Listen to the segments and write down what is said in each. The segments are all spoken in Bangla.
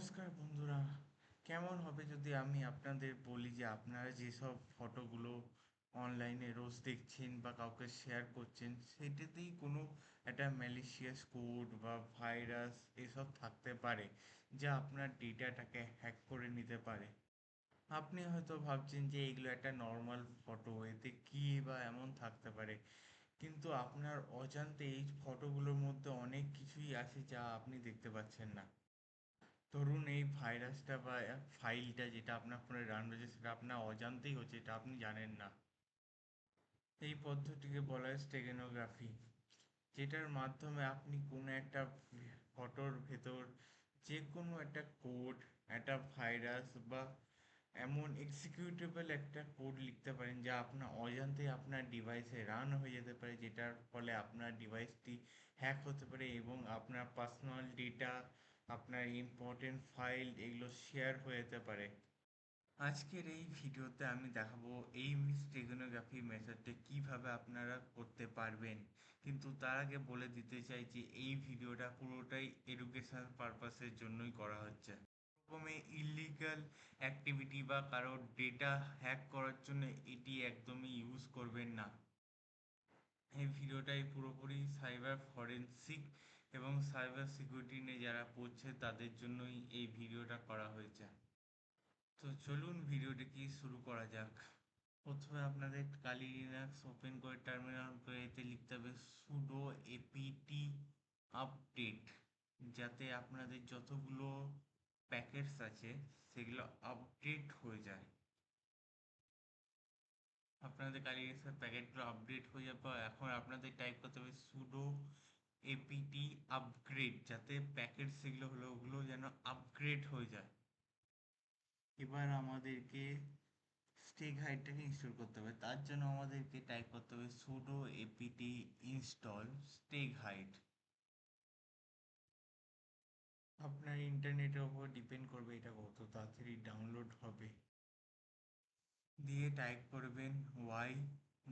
নমস্কার বন্ধুরা। কেমন হবে যদি আমি আপনাদের বলি যে আপনারা যেসব ফটোগুলো অনলাইনে রোজ দেখছেন বা কাউকে শেয়ার করছেন সেটাতেই কোনো একটা ম্যালিশিয়াস কোড বা ভাইরাস এসব থাকতে পারে যা আপনার ডেটাটাকে হ্যাক করে নিতে পারে। আপনি হয়তো ভাবছেন যে এগুলো একটা নর্মাল ফটো, এতে কী বা এমন থাকতে পারে, কিন্তু আপনার অজান্তে এই ফটোগুলোর মধ্যে অনেক কিছুই আছে যা আপনি দেখতে পাচ্ছেন না। ধরুন এই ভাইরাসটা বা ফাইলটা যেটা আপনার ফোনে রান রয়েছে সেটা আপনার অজান্তেই হচ্ছে, এটা আপনি জানেন না। এই পদ্ধতিকে বলা হয় স্টেগানোগ্রাফি, যেটার মাধ্যমে আপনি কোনো একটা ফটোর ভেতর যে কোনো একটা কোড, একটা ভাইরাস বা এমন এক্সিকিউটেবল একটা কোড লিখতে পারেন যা আপনার অজান্তেই আপনার ডিভাইসে রান হয়ে যেতে পারে, যেটার ফলে আপনার ডিভাইসটি হ্যাক হতে পারে এবং আপনার পার্সোনাল ডেটা, আপনার ইম্পর্টেন্ট ফাইল এগুলো শেয়ার হয়ে যেতে পারে। আজকের এই ভিডিওতে আমি দেখাবো এই স্টেগানোগ্রাফি মেথডটা কিভাবে আপনারা করতে পারবেন। কিন্তু তার আগে বলে দিতে চাই যে এই ভিডিওটা পুরোটাই এডুকেশনাল পারপাসের জন্যই করা হচ্ছে। রকমের ইলিগাল অ্যাক্টিভিটি বা কারোর ডেটা হ্যাক করার জন্য এটি একদমই ইউজ করবেন না। এই ভিডিওটাই পুরোপুরি সাইবার ফরেন্সিক এবং সাইবার সিকিউরিটি নিয়ে যারা পড়ছে তাদের জন্যই এই ভিডিওটা করা হয়েছে। তো চলুন ভিডিওটি শুরু করা যাক। প্রথমে আপনাদের কালি লিনাক্স ওপেন করে টার্মিনাল করে এতে লিখতে হবে সুডো এপিটি আপডেট, যাতে আপনাদের যতগুলো প্যাকেটস আছে সেগুলো আপডেট হয়ে যায়। আপনাদের কালি লিনাক্সের প্যাকেটগুলো আপডেট হয়ে যাওয়ার পর এখন আপনাদের টাইপ করতে হবে সুডো এপিটি আপগ্রেড, যাতে প্যাকেট সেগুলো হলো ওগুলো যেন আপগ্রেড হয়ে যায়। এবার আমাদেরকে স্টেক হাইটটাকে ইনস্টল করতে হবে, তার জন্য আমাদেরকে টাইপ করতে হবে sudo apt install steghide. আপনার ইন্টারনেটের ওপর ডিপেন্ড করবে এটা কত তাড়াতাড়ি ডাউনলোড হবে। দিয়ে টাইপ করবেন ওয়াই,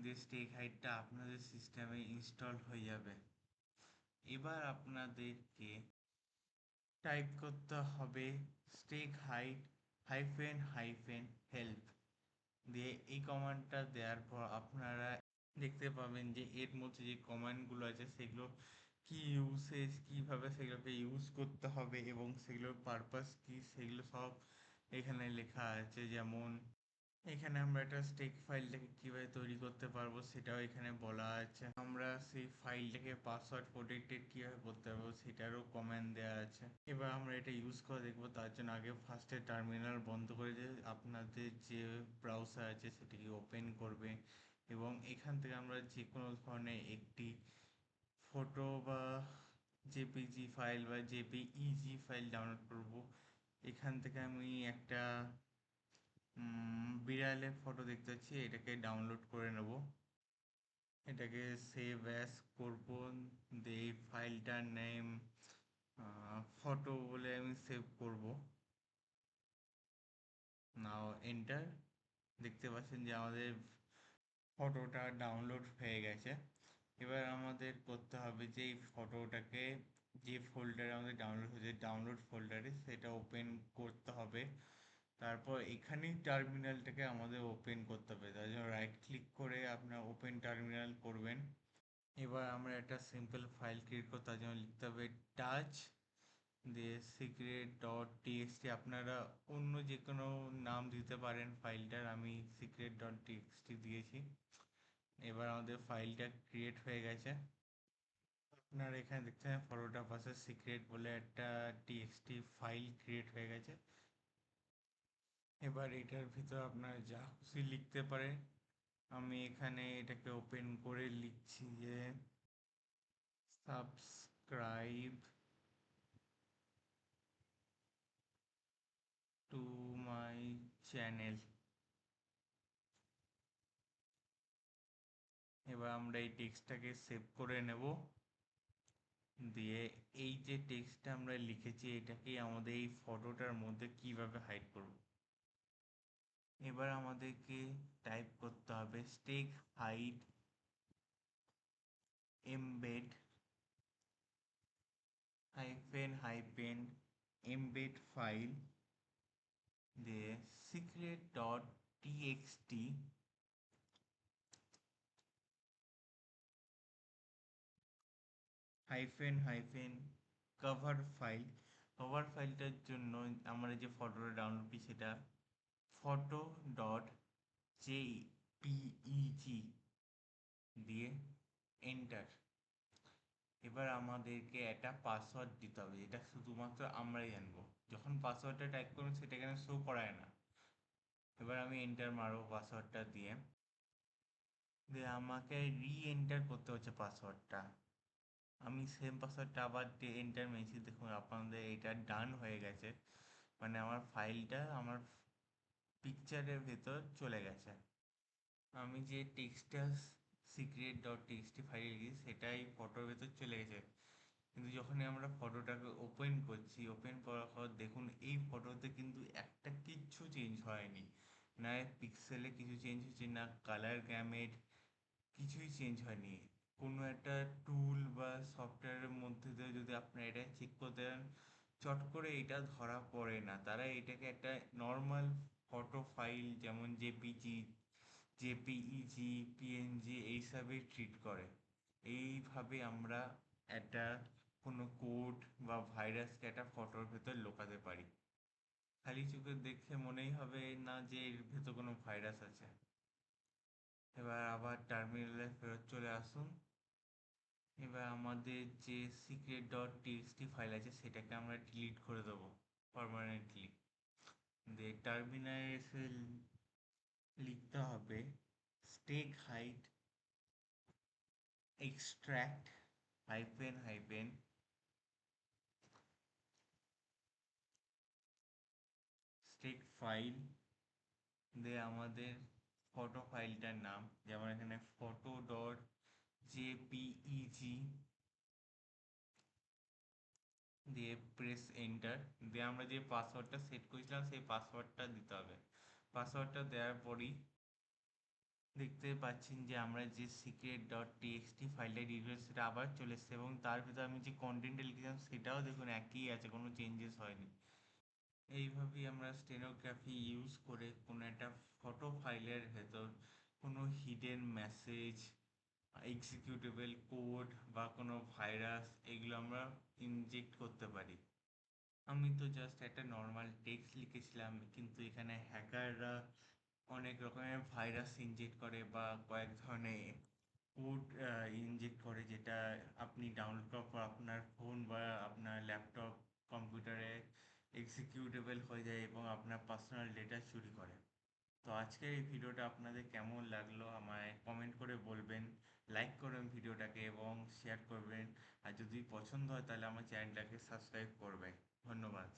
দিয়ে স্টেক হাইটটা আপনাদের সিস্টেমে ইনস্টল হয়ে যাবে। এবার আপনাদেরকে টাইপ করতে হবে steghide hyphen hyphen help. দিয়ে এই কমান্ডটা দেওয়ার পর আপনারা দেখতে পাবেন যে এর মধ্যে যে কমান্ডগুলো আছে সেগুলো কি ইউসেজ, কীভাবে সেগুলোকে ইউজ করতে হবে এবং সেগুলোর পারপাস কী সেগুলো সব এখানে লেখা আছে। যেমন এখানে আমরা একটা স্টেক ফাইলটাকে কীভাবে তৈরি করতে পারবো সেটাও এখানে বলা আছে। আমরা সেই ফাইলটাকে পাসওয়ার্ড প্রোটেক্টেড কীভাবে করতে পারবো সেটারও কমান্ড দেওয়া আছে। এবার আমরা এটা ইউজ করে দেখবো, তার জন্য আগে ফার্স্টে টার্মিনাল বন্ধ করে যে আপনাদের যে ব্রাউজার আছে সেটিকে ওপেন করবে এবং এখান থেকে আমরা যে কোনো ধরনের একটি ফটো বা জেপিজি ফাইল বা জেপিইজি ফাইল ডাউনলোড করব। এখান থেকে আমি একটা বিড়ালের ফটো দেখতে পাচ্ছি, এটাকে ডাউনলোড করে নেব। এটাকে সেভ অ্যাজ করব, দিয়ে এই ফাইলটার নেম ফটো বলে আমি সেভ করব। নাও এন্টার। দেখতে পাচ্ছেন যে আমাদের ফটোটা ডাউনলোড হয়ে গেছে। এবার আমাদের করতে হবে যে এই ফটোটাকে যে ফোল্ডারে আমাদের ডাউনলোড হয়েছে ডাউনলোড ফোল্ডারে সেটা ওপেন করতে হবে। তারপর এখানেই টার্মিনালটাকে আমাদের ওপেন করতে হবে, তার জন্য রাইট ক্লিক করে আপনার ওপেন টার্মিনাল করবেন। এবার আমরা একটা সিম্পল ফাইল ক্রিয়েট করতে তার জন্য লিখতে হবে টাচ, দিয়ে সিক্রেট ডট টিএক্সটি, আপনারা অন্য যে কোনো নাম দিতে পারেন ফাইলটার, আমি সিক্রেট ডট টিএক্সটি দিয়েছি। এবার আমাদের ফাইলটা ক্রিয়েট হয়ে গেছে। আপনারা এখানে দেখতে পাচ্ছেন ফটোটা পাশে সিক্রেট বলে একটা টিএক্সটি ফাইল ক্রিয়েট হয়ে গেছে। এবার এটার ভিতর আপনারা যা খুশি লিখতে পারেন। আমি এখানে এটাকে ওপেন করে লিখছি যে সাবস্ক্রাইব টু মাই চ্যানেল। এবার আমরা এই টেক্সটটাকে সেভ করে নেব। দিয়ে এই যে টেক্সটটা আমরা লিখেছি এটাকে আমাদের এই ফটোটার মধ্যে কিভাবে হাইড করব। এবার আমাদেরকে টাইপ করতে হবে steghide embed hyphen hyphen embed file দিয়ে secret.txt হাইফেন হাইফেন কভার ফাইলটার জন্য আমরা যে ফটোটা ডাউনলোড করি সেটা ফটো ডট জেপিইজি দিয়ে এন্টার। এবার আমাদেরকে একটা পাসওয়ার্ড দিতে হবে, যেটা শুধুমাত্র আমরাই জানবো। যখন পাসওয়ার্ডটা টাইপ করুন সেটা এখানে শো করায় না। এবার আমি এন্টার মারবো পাসওয়ার্ডটা দিয়ে। দিয়ে আমাকে রি এন্টার করতে হচ্ছে পাসওয়ার্ডটা। আমি সেম পাসওয়ার্ডটা আবার এন্টার মেরেছি, দেখুন আপনাদের এটা ডান হয়ে গেছে, মানে আমার ফাইলটা আমার পিকচারের ভেতর চলে গেছে। আমি যে টেক্সটটা secret.txt ফাইলে লিখেছি সেটাই ফটোর ভেতর চলে গেছে। কিন্তু যখনই আমরা ফটোটাকে ওপেন করছি, ওপেন করার পর দেখুন এই ফটোতে কিন্তু একটা কিচ্ছু চেঞ্জ হয়নি। না পিক্সেলে কিছু চেঞ্জ হচ্ছে, না কালার গ্যামেট কিছুই চেঞ্জ হয়নি। কোনো একটা টুল বা সফটওয়্যারের মধ্যে দিয়ে যদি আপনারা এটা চেক করতে যান, চট করে এটা ধরা পড়ে না। তারা এটাকে একটা নর্মাল ফটো ফাইল যেমন জেপিইজি পিএনজি এইসবই ট্রিট করে। এইভাবে আমরা একটা কোনো কোড বা ভাইরাসকে একটা ফটোর ভেতর লুকাতে পারি। খালি চোখে দেখে মনেই হবে না যে এর ভেতর কোনো ভাইরাস আছে। এবার আবার টার্মিনালে ফেরত চলে আসুন। এবার আমাদের যে secret.txt ফাইল আছে সেটাকে আমরা ডিলিট করে দেবো পার্মানেন্টলি। দিয়ে টার্মিনালে এসে লিখতে হবে steghide extract hyphen hyphen steg file দিয়ে আমাদের ফটো ফাইলটার নাম, যেমন এখানে ফটো ডট জেপিইজি দিয়ে প্রেস এন্টার। দিয়ে আমরা যে পাসওয়ার্ডটা সেট করেছিলাম সেই পাসওয়ার্ডটা দিতে হবে। পাসওয়ার্ডটা দেওয়ার পরই দেখতে পাচ্ছেন যে আমরা যে secret.txt ফাইলটা রিড করেছি সেটা আবার চলে এসেছে, এবং তার ভিতরে আমি যে কন্টেন্টটা লিখেছিলাম সেটাও দেখুন একই আছে, কোনো চেঞ্জেস হয়নি। এইভাবেই আমরা স্টেনোগ্রাফি ইউজ করে কোনো একটা ফটো ফাইলের ভেতর কোনো হিডেন মেসেজ, এক্সিকিউটেবল কোড বা কোনো ভাইরাস এগুলো আমরা ইনজেক্ট করতে পারি। আমি তো জাস্ট একটা নর্মাল টেক্সট লিখেছিলাম, কিন্তু এখানে হ্যাকাররা অনেক রকমের ভাইরাস ইনজেক্ট করে বা কয়েক ধরনের কোড ইনজেক্ট করে, যেটা আপনি ডাউনলোড করার পর আপনার ফোন বা আপনার ল্যাপটপ কম্পিউটারে এক্সিকিউটেবল হয়ে যায় এবং আপনার পার্সোনাল ডেটা চুরি করে। তো আজকের এই ভিডিওটা আপনাদের কেমন লাগলো আমায় কমেন্ট করে বলবেন। লাইক করবেন ভিডিওটাকে এবং শেয়ার করবেন। আর যদি পছন্দ হয় তাহলে আমার চ্যানেলটাকে সাবস্ক্রাইব করবেন। ধন্যবাদ।